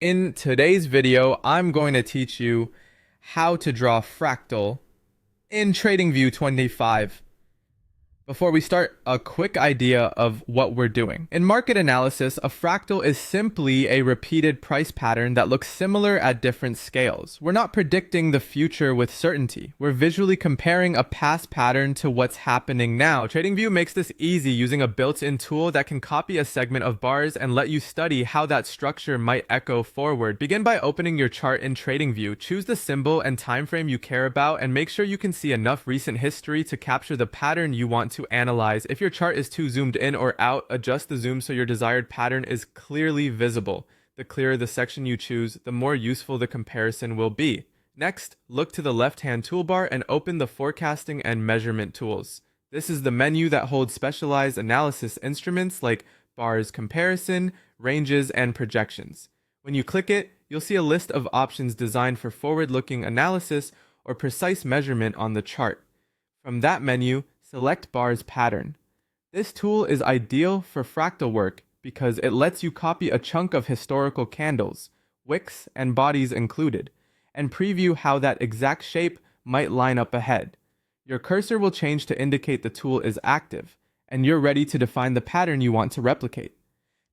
In today's video, I'm going to teach you how to draw fractal in TradingView 25. Before we start, a quick idea of what we're doing. In market analysis, a fractal is simply a repeated price pattern that looks similar at different scales. We're not predicting the future with certainty. We're visually comparing a past pattern to what's happening now. TradingView makes this easy using a built-in tool that can copy a segment of bars and let you study how that structure might echo forward. Begin by opening your chart in TradingView. Choose the symbol and time frame you care about and make sure you can see enough recent history to capture the pattern you want to analyze. If your chart is too zoomed in or out, adjust the zoom so your desired pattern is clearly visible. The clearer the section you choose, the more useful the comparison will be. Next, look to the left-hand toolbar and open the forecasting and measurement tools. This is the menu that holds specialized analysis instruments like bars comparison, ranges, and projections. When you click it, you'll see a list of options designed for forward-looking analysis or precise measurement on the chart. From that menu, select Bars Pattern. This tool is ideal for fractal work because it lets you copy a chunk of historical candles, wicks, and bodies included, and preview how that exact shape might line up ahead. Your cursor will change to indicate the tool is active, and you're ready to define the pattern you want to replicate.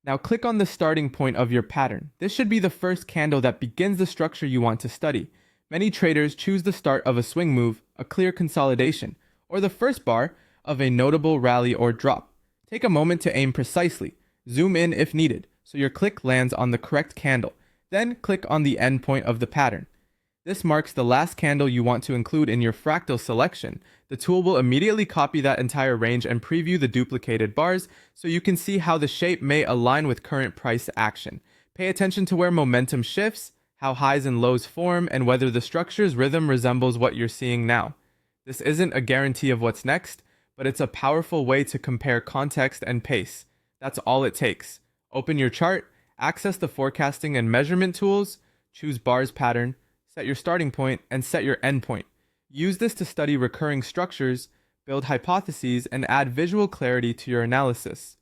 Now click on the starting point of your pattern. This should be the first candle that begins the structure you want to study. Many traders choose the start of a swing move, a clear consolidation, or the first bar of a notable rally or drop. Take a moment to aim precisely. Zoom in if needed, so your click lands on the correct candle. Then click on the end point of the pattern. This marks the last candle you want to include in your fractal selection. The tool will immediately copy that entire range and preview the duplicated bars so you can see how the shape may align with current price action. Pay attention to where momentum shifts, how highs and lows form, and whether the structure's rhythm resembles what you're seeing now. This isn't a guarantee of what's next, but it's a powerful way to compare context and pace. That's all it takes. Open your chart, access the forecasting and measurement tools, choose bars pattern, set your starting point, and set your end point. Use this to study recurring structures, build hypotheses, and add visual clarity to your analysis.